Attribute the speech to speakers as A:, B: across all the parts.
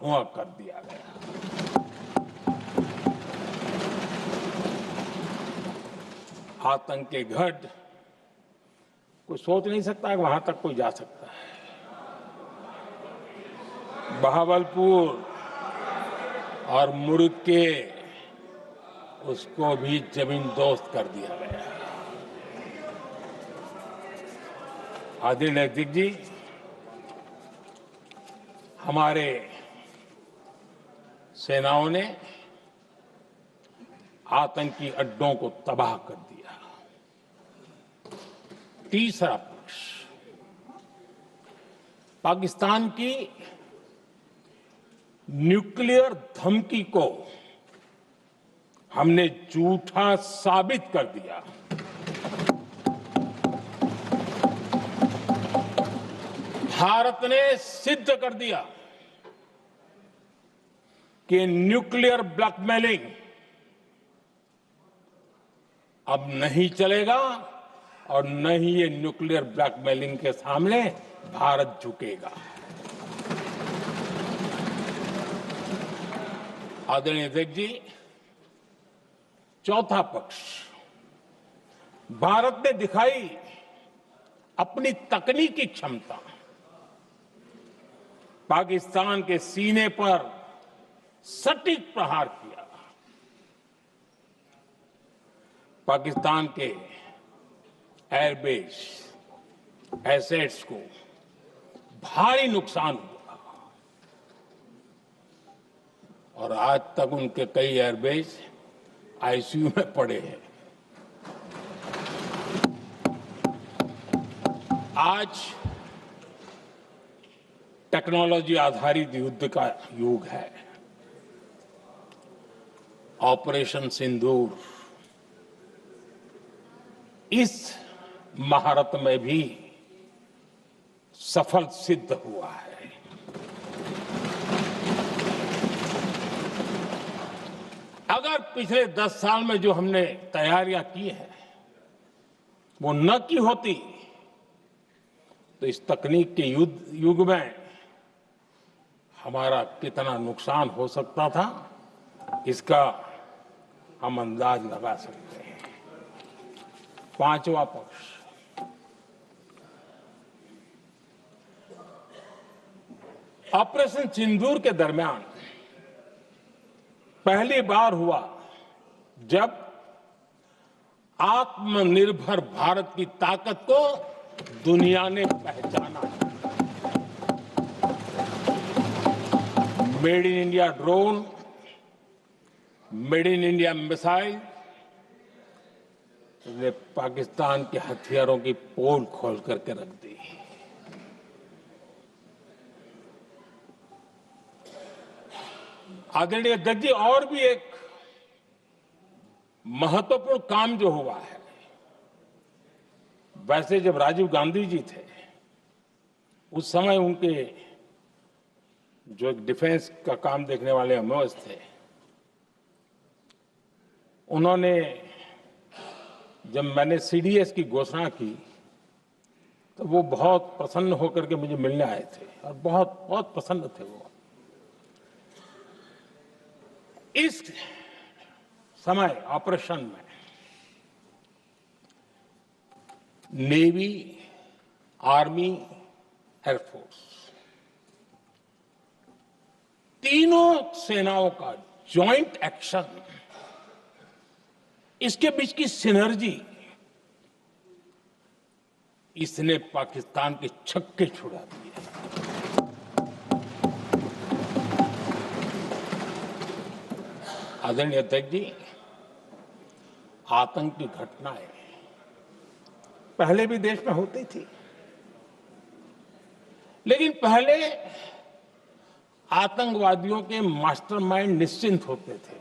A: धुआं कर दिया गया। आतंक के गढ़ कोई सोच नहीं सकता कि वहां तक कोई जा सकता है। बहावलपुर और मुर्ग उसको भी जमीन दोस्त कर दिया गया। आदरणीय अध्यक्ष जी, हमारे सेनाओं ने आतंकी अड्डों को तबाह कर दिया। तीसरा पक्ष, पाकिस्तान की न्यूक्लियर धमकी को हमने झूठा साबित कर दिया। भारत ने सिद्ध कर दिया कि न्यूक्लियर ब्लैकमेलिंग अब नहीं चलेगा और न ही ये न्यूक्लियर ब्लैकमेलिंग के सामने भारत झुकेगा। आदरणीय अध्यक्ष जी, चौथा पक्ष, भारत ने दिखाई अपनी तकनीकी क्षमता। पाकिस्तान के सीने पर सटीक प्रहार किया। पाकिस्तान के एयरबेस एसेट्स को भारी नुकसान हुआ और आज तक उनके कई एयरबेस आईसीयू में पड़े हैं। आज टेक्नोलॉजी आधारित युद्ध का युग है। ऑपरेशन सिंदूर इस महारत में भी सफल सिद्ध हुआ है। अगर पिछले 10 साल में जो हमने तैयारियां की हैं वो न की होती तो इस तकनीक के युग में हमारा कितना नुकसान हो सकता था, इसका हम अंदाज लगा सकते हैं। पांचवा पक्ष, ऑपरेशन सिंदूर के दरमियान पहली बार हुआ जब आत्मनिर्भर भारत की ताकत को दुनिया ने पहचाना। Made in India drone, made in India missile ने पाकिस्तान के हथियारों की पोल खोल करके रख दी। आदरणीय अध्यक्ष जी, और भी एक महत्वपूर्ण काम जो हुआ है, वैसे जब राजीव गांधी जी थे उस समय उनके जो एक डिफेंस का काम देखने वाले एमओएस थे, उन्होंने जब मैंने सीडीएस की घोषणा की तो वो बहुत प्रसन्न होकर के मुझे मिलने आए थे और बहुत बहुत प्रसन्न थे वो। इस समय ऑपरेशन में नेवी, आर्मी, एयरफोर्स तीनों सेनाओं का जॉइंट एक्शन, इसके बीच की सिनर्जी, इसने पाकिस्तान के छक्के छुड़ा दिए। आदरणीय अध्यक्ष जी, आतंक की घटनाएं पहले भी देश में होती थी, लेकिन पहले आतंकवादियों के मास्टरमाइंड निश्चिंत होते थे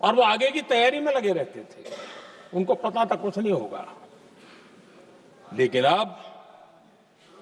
A: और वो आगे की तैयारी में लगे रहते थे। उनको पता था कुछ नहीं होगा। लेकिन अब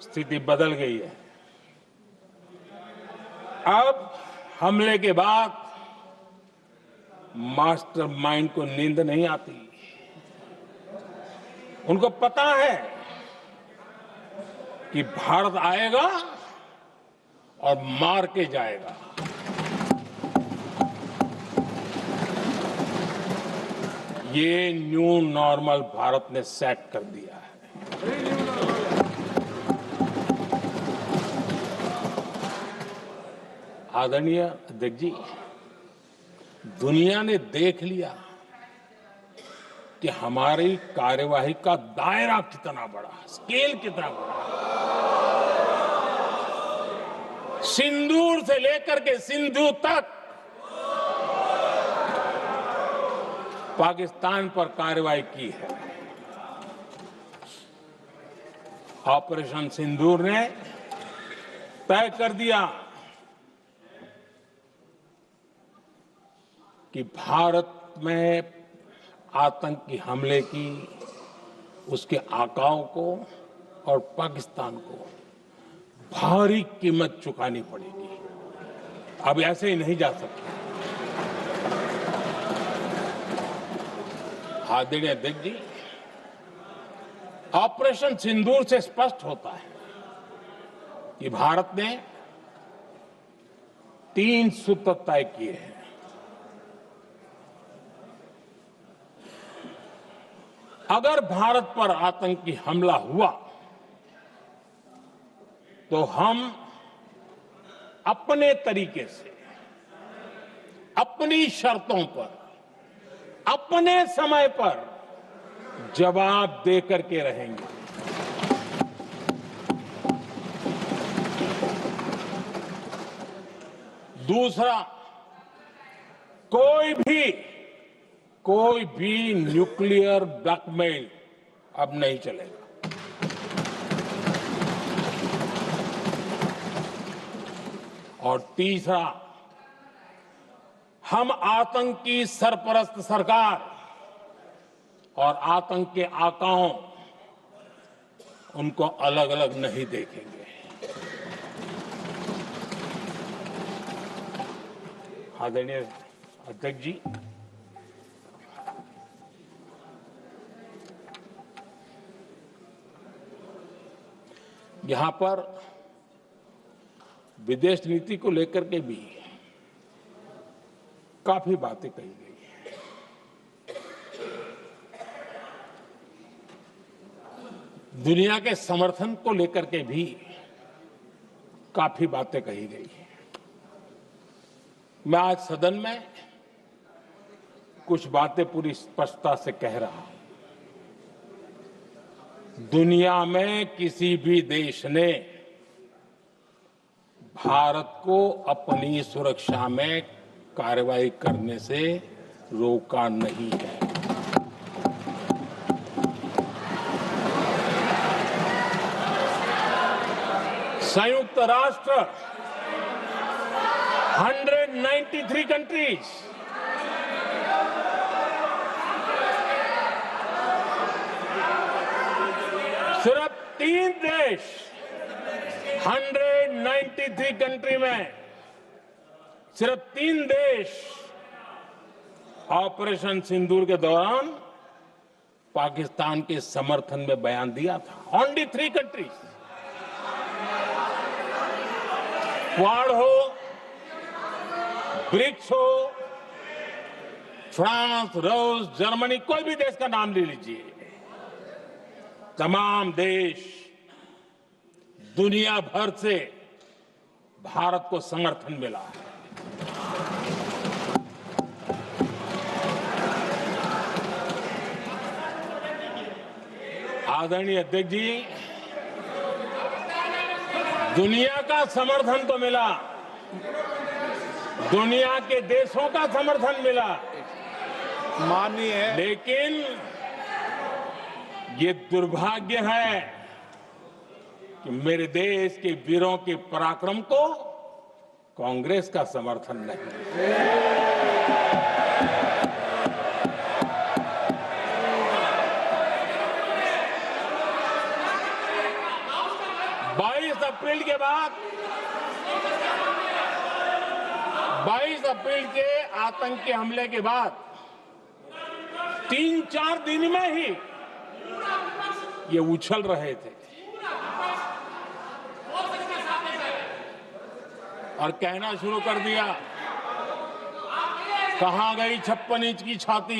A: स्थिति बदल गई है। अब हमले के बाद मास्टरमाइंड को नींद नहीं आती। उनको पता है कि भारत आएगा और मार के जाएगा। ये न्यू नॉर्मल भारत ने सेट कर दिया है। आदरणीय अध्यक्ष जी, दुनिया ने देख लिया कि हमारी कार्यवाही का दायरा कितना बड़ा, स्केल कितना बड़ा। सिंदूर से लेकर के सिंधु तक पाकिस्तान पर कार्रवाई की है। ऑपरेशन सिंदूर ने तय कर दिया कि भारत में आतंकी हमले की, उसके आकाओं को और पाकिस्तान को भारी कीमत चुकानी पड़ेगी। अब ऐसे ही नहीं जा सकते। आदरणीय अध्यक्ष जी, ऑपरेशन सिंदूर से स्पष्ट होता है कि भारत ने 3 सूत्र तय किए हैं। अगर भारत पर आतंकी हमला हुआ तो हम अपने तरीके से, अपनी शर्तों पर, अपने समय पर जवाब दे करके रहेंगे। दूसरा, कोई भी न्यूक्लियर ब्लैकमेल अब नहीं चलेगा। और तीसरा, हम आतंक की सरपरस्त सरकार और आतंक के आकाओं, उनको अलग अलग नहीं देखेंगे। आदरणीय अध्यक्ष जी, यहां पर विदेश नीति को लेकर के भी काफी बातें कही गई हैं। दुनिया के समर्थन को लेकर के भी काफी बातें कही गई हैं। मैं आज सदन में कुछ बातें पूरी स्पष्टता से कह रहा हूं। दुनिया में किसी भी देश ने भारत को अपनी सुरक्षा में कार्रवाई करने से रोका नहीं है। संयुक्त राष्ट्र 193 कंट्रीज, सिर्फ 3 देश 193 कंट्री में सिर्फ 3 देश ऑपरेशन सिंदूर के दौरान पाकिस्तान के समर्थन में बयान दिया था। Only 3 countries. क्वाड हो, ब्रिक्स हो, फ्रांस, रूस, जर्मनी, कोई भी देश का नाम ले लीजिए, तमाम देश दुनिया भर से भारत को समर्थन मिला है। आदरणीय अध्यक्ष जी, दुनिया का समर्थन तो मिला, दुनिया के देशों का समर्थन मिला,
B: माननीय,
A: लेकिन ये दुर्भाग्य है कि मेरे देश के वीरों के पराक्रम को कांग्रेस का समर्थन नहीं। 22 अप्रैल के बाद, 22 अप्रैल के आतंकी हमले के बाद 3-4 दिन में ही ये उछल रहे थे। और कहना शुरू कर दिया, कहां गई 56 इंच की छाती।